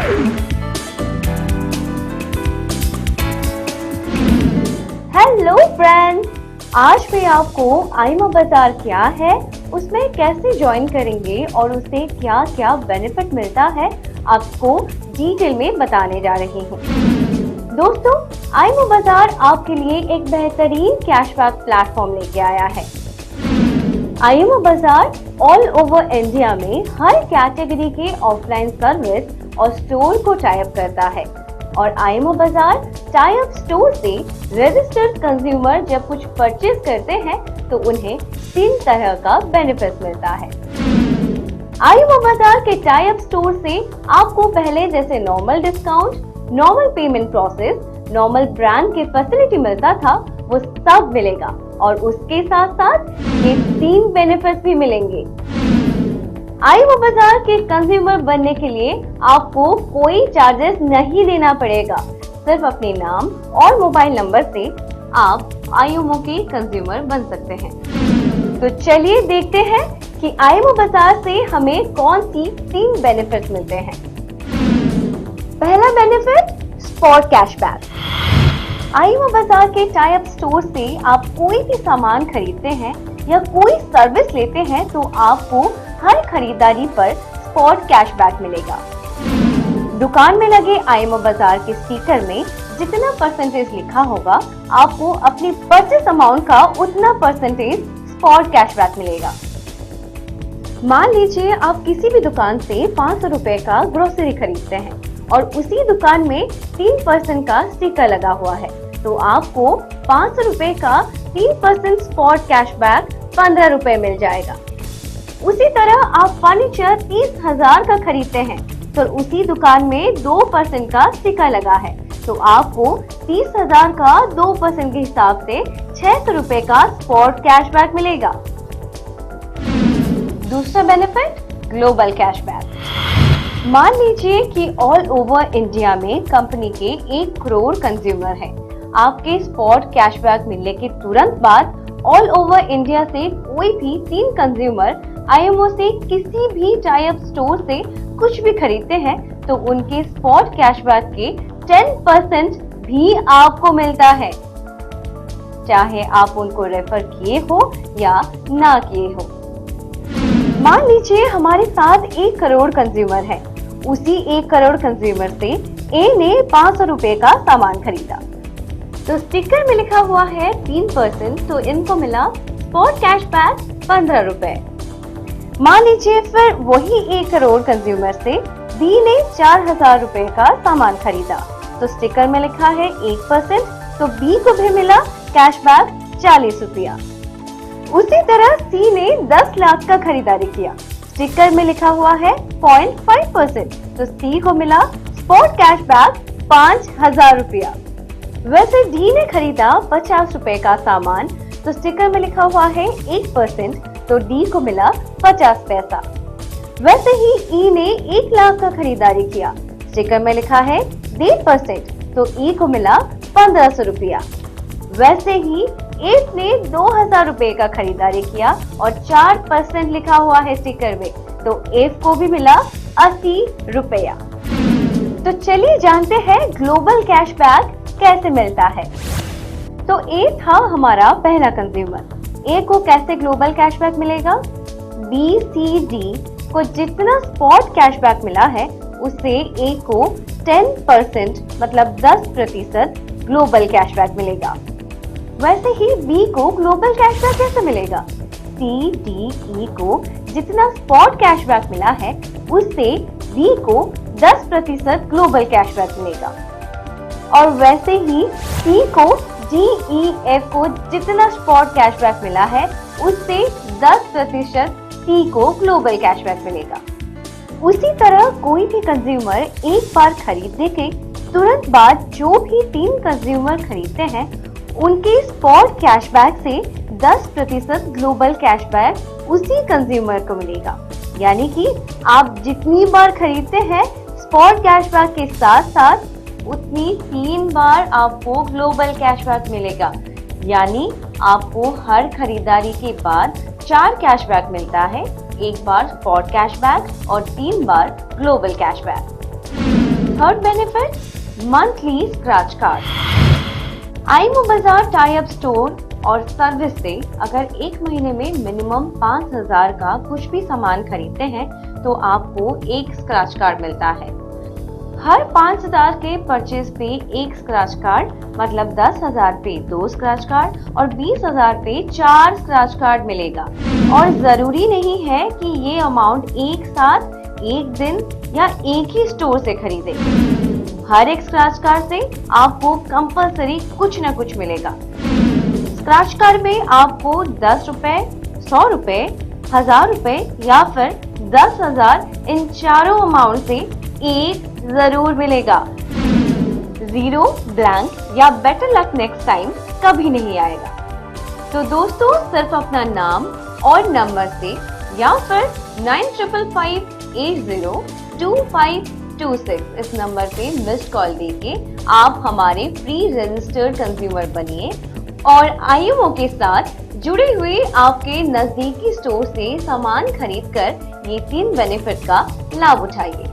Hello friends, आज मैं आपको आईमा बाजार क्या है, उसमें कैसे ज्वाइन करेंगे और उससे क्या क्या बेनिफिट मिलता है, आपको डिटेल में बताने जा रही हूँ। दोस्तों, आईमा बाजार आपके लिए एक बेहतरीन कैशबैक प्लेटफॉर्म लेके आया है। आईमा बाजार ऑल ओवर इंडिया में हर कैटेगरी के ऑफलाइन सर्विस और स्टोर को टाई अप करता है और आईमा बाजार टाई अप स्टोर से रजिस्टर्ड कंज्यूमर जब कुछ परचेज करते हैं तो उन्हें 3 तरह का बेनिफिट मिलता है। आईमा बाजार के टाई अप स्टोर से आपको पहले जैसे normal discount, normal payment process, normal brand के फैसिलिटी मिलता था, वो सब मिलेगा और उसके साथ साथ ये 3 बेनिफिट भी मिलेंगे। आईमा बाजार के कंज्यूमर बनने के लिए आपको कोई चार्जेस नहीं देना पड़ेगा। सिर्फ अपने नाम और मोबाइल नंबर से आप आईएमओ के कंज्यूमर बन सकते हैं। तो चलिए देखते हैं कि आईमा बाजार से हमें कौन सी 3 बेनिफिट मिलते हैं। पहला बेनिफिट, स्पॉट कैशबैक। आईमा बाजार के टाई अप स्टोर से आप कोई भी सामान खरीदते हैं या कोई सर्विस लेते हैं तो आपको हर खरीदारी पर स्पॉट कैशबैक मिलेगा। दुकान में लगे आईमा बाजार के स्टिकर में जितना परसेंटेज लिखा होगा, आपको अपनी परचेस अमाउंट का उतना परसेंटेज स्पॉट कैशबैक मिलेगा। मान लीजिए आप किसी भी दुकान से 500 रुपए का ग्रोसरी खरीदते हैं और उसी दुकान में 3% का स्टिकर लगा हुआ है, तो आपको 500 रुपए का 3% स्पॉट कैशबैक 15 रुपए मिल जाएगा। उसी तरह आप फर्नीचर 30,000 का खरीदते हैं तो उसी दुकान में 2% का स्टिकर लगा है, तो आपको 30,000 का 2% के हिसाब से 600 रुपए का स्पॉट कैशबैक मिलेगा। दूसरा बेनिफिट, ग्लोबल कैशबैक। मान लीजिए कि ऑल ओवर इंडिया में कंपनी के 1 करोड़ कंज्यूमर हैं। आपके स्पॉट कैशबैक मिलने के तुरंत बाद ऑल ओवर इंडिया से कोई भी 3 कंज्यूमर आईएमओ से किसी भी टाई अप स्टोर से कुछ भी खरीदते हैं तो उनके स्पॉट कैशबैक के 10% भी आपको मिलता है, चाहे आप उनको रेफर किए हो या ना किए हो। मान लीजिए हमारे साथ 1 करोड़ कंज्यूमर है। उसी 1 करोड़ कंज्यूमर से ए ने 500 रुपए का सामान खरीदा, तो स्टिकर में लिखा हुआ है 3%, तो इनको मिला स्पॉट कैशबैक 15 रुपए। मान लीजिए फिर वही 1 करोड़ कंज्यूमर से बी ने 4,000 रुपए का सामान खरीदा, तो स्टिकर में लिखा है 1%, तो बी को भी मिला कैशबैक 40 रुपया। उसी तरह सी ने 10 लाख का खरीदारी किया, स्टिकर में लिखा हुआ है 0.5%, तो सी को मिला स्पॉट कैशबैक 5,000 रुपया। वैसे डी ने खरीदा 50 रुपए का सामान, तो स्टिकर में लिखा हुआ है 1%, तो डी को मिला 50 पैसा। वैसे ही ई ने 1 लाख का खरीदारी किया, स्टिकर में लिखा है 1.5%, तो ई को मिला 1500 रुपया। वैसे ही एफ ने 2,000 रुपए का खरीदारी किया और 4% लिखा हुआ है स्टिकर में, तो एफ को भी मिला 80 रुपया। तो चलिए जानते हैं ग्लोबल कैशबैक कैसे मिलता है। तो ए था हमारा पहला कंज्यूमर। ए को कैसे ग्लोबल कैशबैक मिलेगा? बी, सी, डी को जितना स्पॉट कैशबैक मिला है उससे ए को 10% मतलब 10% ग्लोबल कैशबैक मिलेगा। वैसे ही बी को ग्लोबल कैशबैक कैसे मिलेगा? सी, डी, ई को जितना स्पॉट कैशबैक मिला है उससे बी को 10% ग्लोबल कैशबैक मिलेगा। और वैसे ही सी को डी, ई, एफ को जितना स्पॉट कैशबैक मिला है उससे 10% सी को ग्लोबल कैशबैक मिलेगा। उसी तरह कोई भी कंज्यूमर एक बार खरीदने के तुरंत बाद जो भी 3 कंज्यूमर खरीदते हैं उनके स्पॉट कैशबैक से 10% ग्लोबल कैशबैक उसी कंज्यूमर को मिलेगा। यानी कि आप जितनी बार खरीदते हैं स्पॉट कैशबैक के साथ साथ उतनी 3 बार आपको ग्लोबल कैशबैक मिलेगा। यानी आपको हर खरीदारी के बाद 4 कैशबैक मिलता है, एक बार स्पॉट कैशबैक और 3 बार global cashback. Third benefit, monthly scratch card. आईमो बाजार टाई अप स्टोर और सर्विस से अगर एक महीने में मिनिमम 5,000 का कुछ भी सामान खरीदते हैं तो आपको एक स्क्रैच कार्ड मिलता है। हर 5,000 के परचेज पे एक स्क्रैच कार्ड, मतलब 10,000 पे 2 स्क्रैच कार्ड और 20,000 पे 4 स्क्रैच कार्ड मिलेगा। और जरूरी नहीं है कि ये अमाउंट एक साथ, एक दिन या एक ही स्टोर से खरीदे। हर एक स्क्रैच कार्ड से आपको कंपलसरी कुछ न कुछ मिलेगा। स्क्रैच कार्ड में आपको 10 रुपए, 100 रुपए, 1000 रुपए या फिर 10,000 इन चारों अमाउंट से एक जरूर मिलेगा। जीरो, ब्लैंक या बेटर लक नेक्स्ट टाइम कभी नहीं आएगा। तो दोस्तों, सिर्फ अपना नाम और नंबर से या फिर 95802526 इस नंबर पे मिस्ड कॉल देके आप हमारे फ्री रजिस्टर्ड कंज्यूमर बनिए और आईएमओ के साथ जुड़े हुए आपके नजदीकी स्टोर से सामान खरीदकर ये 3 बेनिफिट का लाभ उठाइए।